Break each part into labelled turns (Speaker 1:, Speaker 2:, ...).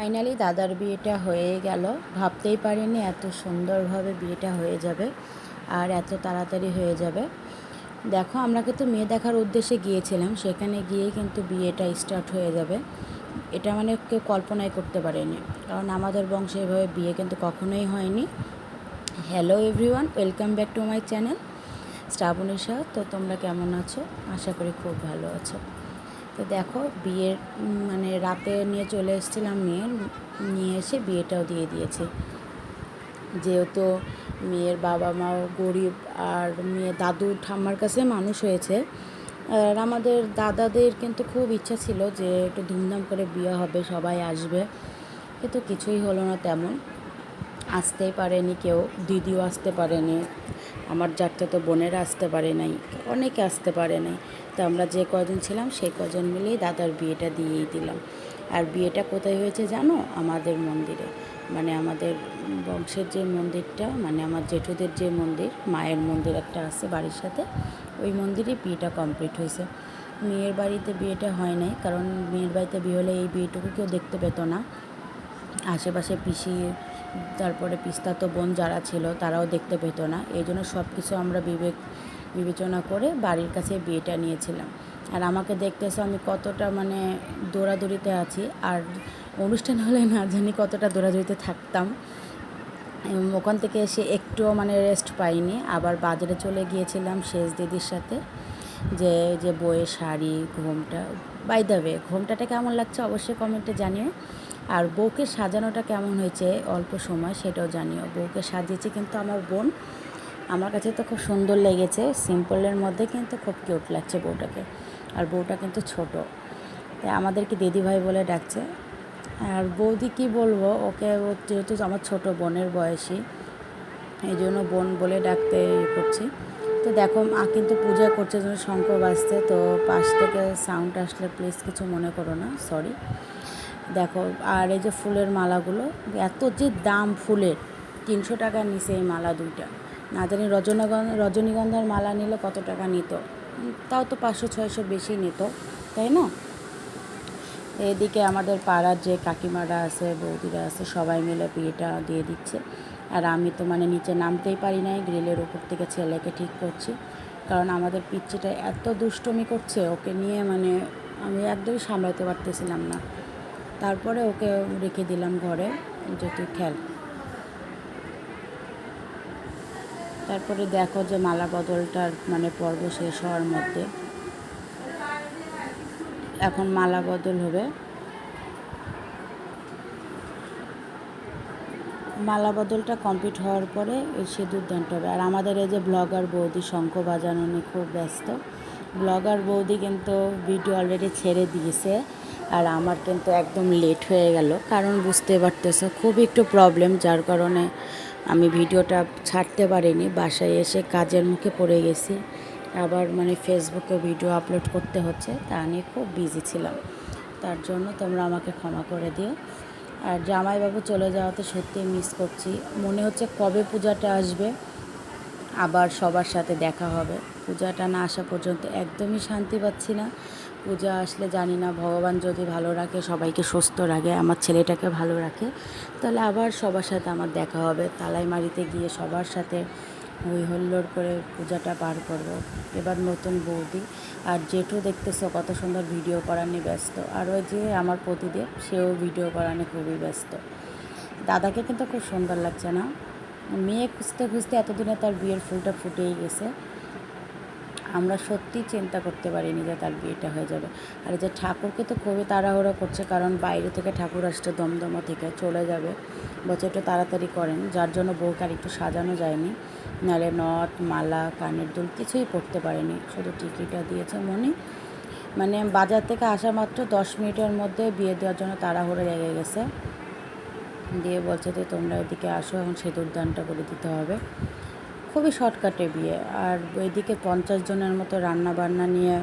Speaker 1: Finally দাদার বিয়েটা হয়ে গেল। ভাবতেই পারিনি এত সুন্দরভাবে বিয়েটা হয়ে যাবে আর এত তাড়াতাড়ি হয়ে যাবে। দেখো, আমরা কিন্তু মেয়ে দেখার উদ্দেশ্যে গিয়েছিলাম, সেখানে গিয়েই কিন্তু বিয়েটা স্টার্ট হয়ে যাবে। এটা মানে কেউ কল্পনাই করতে পারেনি, কারণ আমাদের বংশে এভাবে বিয়ে কিন্তু কখনোই হয়নি। Hello everyone, welcome back to my channel Shrabanisha. তো তোমরা কেমন আছো? আশা করি খুব ভালো আছো। তো দেখো, বিয়ের মানে রাতে নিয়ে চলে এসেছিলাম, নিয়ে এসে বিয়েটাও দিয়ে দিয়েছে। যেহেতু মেয়ের বাবা মাও গরিব আর মেয়ে দাদু ঠাম্মার কাছে মানুষ হয়েছে, আর আমাদের দাদাদের কিন্তু খুব ইচ্ছা ছিল যে একটু ধুমধাম করে বিয়ে হবে, সবাই আসবে, কিন্তু কিছুই হলো না তেমন। আসতেই পারেনি কেউ, দিদিও আসতে পারেনি, আমার তো বোনেরা আসতে পারে নাই, অনেকে আসতে পারে নাই। তো আমরা যে কজন ছিলাম সেই কজন মিলেই দাদার বিয়েটা দিয়েই দিলাম। আর বিয়েটা কোথায় হয়েছে জানো? আমাদের মন্দিরে, মানে আমাদের বংশের যে মন্দিরটা, মানে আমার জেঠুদের যে মন্দির, মায়ের মন্দির একটা আছে বাড়ির সাথে, ওই মন্দিরে বিয়েটা কমপ্লিট হয়েছে। মেয়ের বাড়িতে বিয়েটা হয় নাই, কারণ মেয়ের বাড়িতে বিয়ে হলে এই বিয়েটুকু কেউ দেখতে পেত না। আশেপাশে পিসি, তারপরে পিস্তাতো বোন যারা ছিল তারাও দেখতে পেত না। এই জন্য সব কিছু আমরা বিবেচনা করে বাড়ির কাছে বিয়েটা নিয়েছিলাম। আর আমাকে দেখতেছো আমি কতটা মানে দৌড়াদৌড়িতে আছি, আর অনুষ্ঠান হলে না জানি কতটা দৌড়াদৌড়িতে থাকতাম। ওখান থেকে এসে একটুও মানে রেস্ট পাইনি। আবার বাজারে চলে গিয়েছিলাম শেষ দিদির সাথে, যে যে বইয়ের শাড়ি, ঘোমটা, বাই দ্য ওয়ে ঘোমটাটা কেমন লাগছে অবশ্যই কমেন্টে জানিও। আর বউকে সাজানোটা কেমন হয়েছে অল্প সময় সেটাও জানিও। বউকে সাজিয়েছে কিন্তু আমার বোন, আমার কাছে তো খুব সুন্দর লেগেছে, সিম্পলের মধ্যে কিন্তু খুব কিউট লাগছে বউটাকে। আর বউটা কিন্তু ছোট, তাই আমাদেরকে দিদিভাই বলে ডাকছে। আর বৌদি কী বলবো, ওকে যেহেতু আমার ছোট বোনের বয়সী, এই জন্য বোন বলে ডাকতে করছি। তো দেখো, মা কিন্তু পূজা করছে, জন্য শঙ্খ বাজছে, তো পাশ থেকে সাউন্ড আসলে প্লিজ কিছু মনে করো না, সরি। দেখো, আর এই যে ফুলের মালাগুলো, এত যে দাম ফুলের, 300 টাকার নিচে এই মালা দুইটা। না জানি রজনীগন্ধার মালা নিলে কত টাকা নিত, তাও তো 500-600 বেশি নিত, তাই না? এদিকে আমাদের পাড়ার যে কাকিমারা আছে, বৌদিরা আছে, সবাই মিলে বিয়েটা দিয়ে দিচ্ছে। আর আমি তো মানে নিচে নামতেই পারি নাই, গ্রিলের উপর থেকে ছেলেকে ঠিক করছি, কারণ আমাদের পিচ্চিটা এত দুষ্টুমি করছে, ওকে নিয়ে মানে আমি একদমই সামলাতে পারতেছিলাম না। তারপরে ওকে রেখে দিলাম ঘরে, যে তুই খেল। তারপরে দেখো যে মালা বদলটার মানে পর্ব শেষ হওয়ার মধ্যে, এখন মালা বদল হবে। মালা বদলটা কমপ্লিট হওয়ার পরে সিঁদুর দানটা হবে। আর আমাদের এই যে ব্লগার বৌদি শঙ্খ বাজানো নিয়ে খুব ব্যস্ত। ব্লগার বৌদি কিন্তু ভিডিও অলরেডি ছেড়ে দিয়েছে, আর আমার কিন্তু একদম লেট হয়ে গেল, কারণ বুঝতে পারতেছো খুবই একটু প্রবলেম, যার কারণে আমি ভিডিওটা ছাড়তে পারিনি। বাসায় এসে কাজের মুখে পড়ে গেছি, আবার মানে ফেসবুকে ভিডিও আপলোড করতে হচ্ছে, তা নিয়ে খুব বিজি ছিলাম। তার জন্য তোমরা আমাকে ক্ষমা করে দিও। আর জামাইবাবু চলে যাওয়াতে সত্যিই মিস করছি, মনে হচ্ছে কবে পূজাটা আসবে আবার সবার সাথে দেখা হবে। পূজাটা না আসা পর্যন্ত একদমই শান্তি পাচ্ছি না। পূজা আসলে জানি না, ভগবান যদি ভালো রাখে, সবাইকে সুস্থ রাখে, আমার ছেলেটাকে ভালো রাখে, তাহলে আবার সবার সাথে আমার দেখা হবে। তালাইমারিতে গিয়ে সবার সাথে হই হল্লোড় করে পূজাটা পার করব। এবার নতুন বৌদি আর জেঠু দেখতেছো কত সুন্দর ভিডিও করা নিয়ে ব্যস্ত, আর ওই যে আমার প্রতিদেব, সেও ভিডিও করা নিয়ে খুবই ব্যস্ত। দাদাকে কিন্তু খুব সুন্দর লাগছে না? মেয়ে খুঁজতে খুঁজতে এতদিনে তার বিয়ের ফুলটা ফুটেই গেছে। আমরা সত্যি চিন্তা করতে পারিনি যে তার বিয়েটা হয়ে যাবে। আর এই যে ঠাকুরকে তো খুবই তাড়াহুড়ো করছে, কারণ বাইরে থেকে ঠাকুর আসছে, দমদমা থেকে চলে যাবে, বলছে একটু তাড়াতাড়ি করেন, যার জন্য বউকে আর একটু সাজানো যায়নি। নাহলে নথ, মালা, কানের দুল কিছুই পরতে পারেনি, শুধু টিকিটা দিয়েছে মনে। মানে বাজার থেকে আসা মাত্র 10 মিনিটের মধ্যে বিয়ে দেওয়ার জন্য তাড়াহুড়ো লেগে গেছে, দিয়ে বলছে যে তোমরা এদিকে আসো, এখন সিঁদুর দানটা করে দিতে হবে। খুবই শর্টকাটে বিয়ে। আর ওইদিকে 50 জনের মতো রান্না বান্না নিয়ে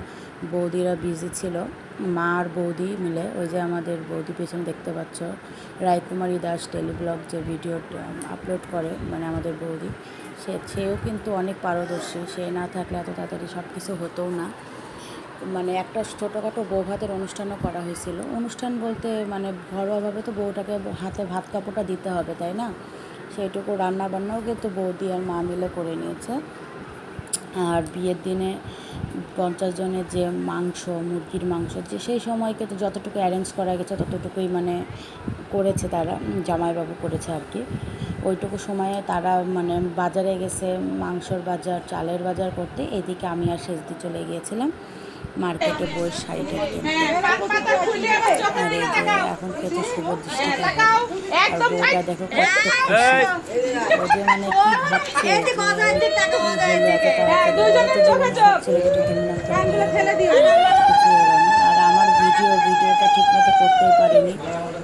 Speaker 1: বৌদিরা বিজি ছিল, মা আর বৌদি মিলে। ওই যে আমাদের বৌদি পেছনে দেখতে পাচ্ছ, রায়কুমারী দাস টেলিব্লগ যে ভিডিও আপলোড করে, মানে আমাদের বৌদি, সেও কিন্তু অনেক পারদর্শী, সে না থাকলে এত তাড়াতাড়ি সব কিছু হতোও না। মানে একটা ছোটোখাটো বউ ভাতের অনুষ্ঠানও করা হয়েছিল। অনুষ্ঠান বলতে মানে ঘরোয়াভাবে তো বউটাকে হাতে ভাত কাপড়টা দিতে হবে, তাই না? সেইটুকু রান্নাবান্নাও কিন্তু বৌদি আর মা মিলে করে নিয়েছে। আর বিয়ের দিনে 50 জনের যে মাংস, মুরগির মাংস, যে সেই সময়কে তো যতটুকু অ্যারেঞ্জ করা গেছে ততটুকুই মানে করেছে তারা, জামাইবাবু করেছে আর কি। ওইটুকু সময়ে তারা মানে বাজারে গেছে মাংসর বাজার, চালের বাজার করতে। এদিকে আমি আর সেজদি চলে গিয়েছিলাম মার্কেটে বইয়ের শাড়িটা কিনতে। আর এই যে এখন খেতে শুভ দৃষ্টি থাকে। আর বউটা দেখো কত খুশি, ও যে মানে কি ভাবছে আর আমার ভিডিওটা ঠিক মতো করতেই পারিনি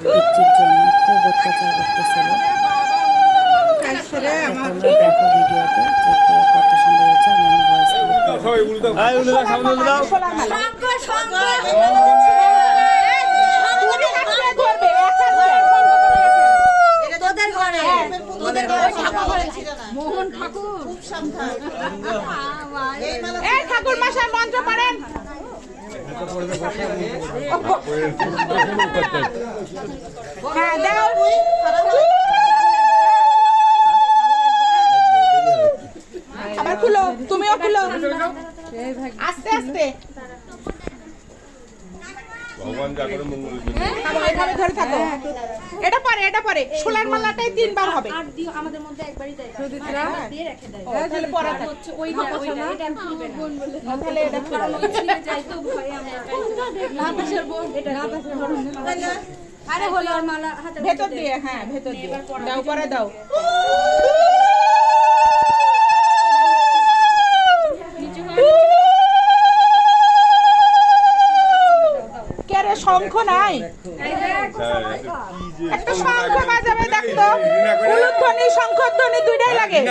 Speaker 1: পিচ্ছির জন্য, খুব অত্যাচার করতেছিল। তোমরা দেখো ভিডিওতে যে কত সুন্দর হয়েছে। আমি
Speaker 2: মোহন ঠাকুর খুব সাবধান। এই ঠাকুর মশাই মন্ত্র পড়েন। হ্যাঁ দাও। আবার খুলো, তুমিও খুলো আস্তে আস্তে। ভগবান যা করে মঙ্গল এইভাবে ধরে থাকো। এটা পরে সোলার মালাটাই 3 বার হবে। আর দিও আমাদের মধ্যে একবারই দেয় সুদিত্রা দিয়ে রেখে দেয়। তাহলে পরে হচ্ছে ওইটা এটা খুলবে না। তাহলে এটা খুলে ছিঁড়ে যায় তো ভয়ে আমরা না পাশের বোন এটা না পাশের বোন। আরে হলো আর মালা হাতে ভেতর দিয়ে, হ্যাঁ ভেতর দিয়ে দাও, পরে দাও। শঙ্খ নাই, একটা শঙ্খ বাজাবে দেখতো। উলুধ্বনি শঙ্খধ্বনি দুইটাই লাগে।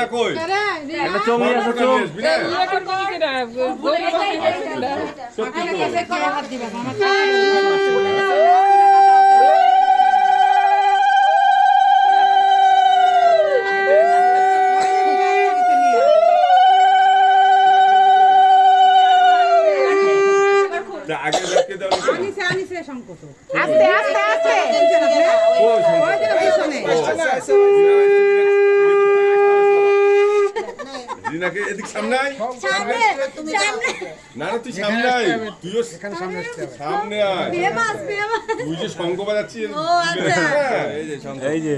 Speaker 2: আস্তে আস্তে আস্তে
Speaker 3: রিনাকে এদিক সামনে আয়, না না তুই সামনে আয়, তুইও সামনে আয়। তুই যে শঙ্খ বাজাচ্ছিস, এই যে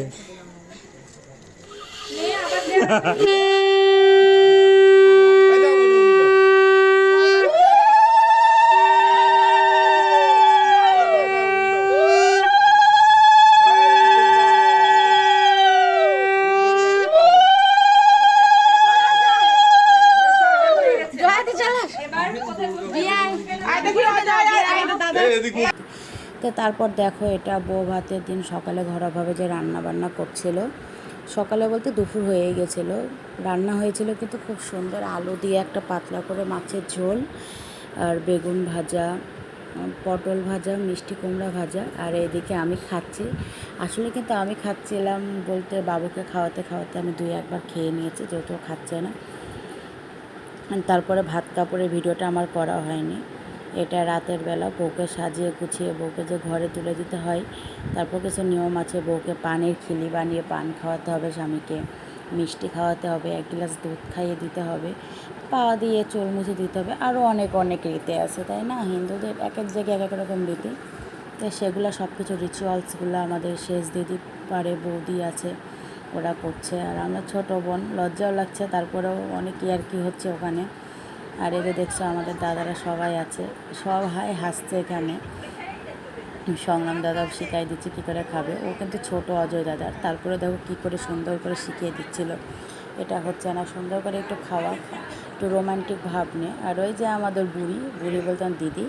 Speaker 1: তো তারপর দেখো এটা বউ ভাতের দিন সকালে ঘরোয়াভাবে যে রান্না বান্না করছিল, সকালে বলতে দুপুর হয়ে গেছিলো, রান্না হয়েছিল কিন্তু খুব সুন্দর আলু দিয়ে একটা পাতলা করে মাছের ঝোল, আর বেগুন ভাজা, পটল ভাজা, মিষ্টি কুমড়া ভাজা। আর এদিকে আমি খাচ্ছি, আসলে কিন্তু আমি খাচ্ছিলাম বলতে বাবুকে খাওয়াতে খাওয়াতে আমি 2-1 বার খেয়ে নিয়েছি, যেহেতু খাচ্ছে না। তারপরে ভাত কাপড়ের ভিডিওটা আমার করা হয়নি। এটা রাতের বেলা বউকে সাজিয়ে গুছিয়ে বউকে যে ঘরে তুলে দিতে হয়, তারপর কিছু নিয়ম আছে। বউকে পানের খিলি বানিয়ে পান খাওয়াতে হবে, স্বামীকে মিষ্টি খাওয়াতে হবে, 1 গ্লাস দুধ খাইয়ে দিতে হবে, পা দিয়ে চুল মুছে দিতে হবে, আরও অনেক অনেক রীতি আছে, তাই না? হিন্দুদের এক এক জায়গায় এক এক রকম রীতি। তো সেগুলো সব কিছু রিচুয়ালসগুলো আমাদের শেষ দিদি পারে, বৌদি আছে, ওরা করছে। আর আমরা ছোটো বোন, লজ্জাও লাগছে, তারপরেও অনেক ইয়ার্কি হচ্ছে ওখানে। আর এদের দেখছো আমাদের দাদারা সবাই আছে, সবাই হাসছে এখানে। সংগ্রাম দাদাও শিখাই দিচ্ছে কী করে খাবে, ও কিন্তু ছোট অজয় দাদার। তারপরে দেখো কী করে সুন্দর করে শিখিয়ে দিচ্ছিল। এটা হচ্ছে না, সুন্দর করে একটু খাওয়া, একটু রোমান্টিক ভাব নিয়ে। আর ওই যে আমাদের বুড়ি বলতাম দিদি,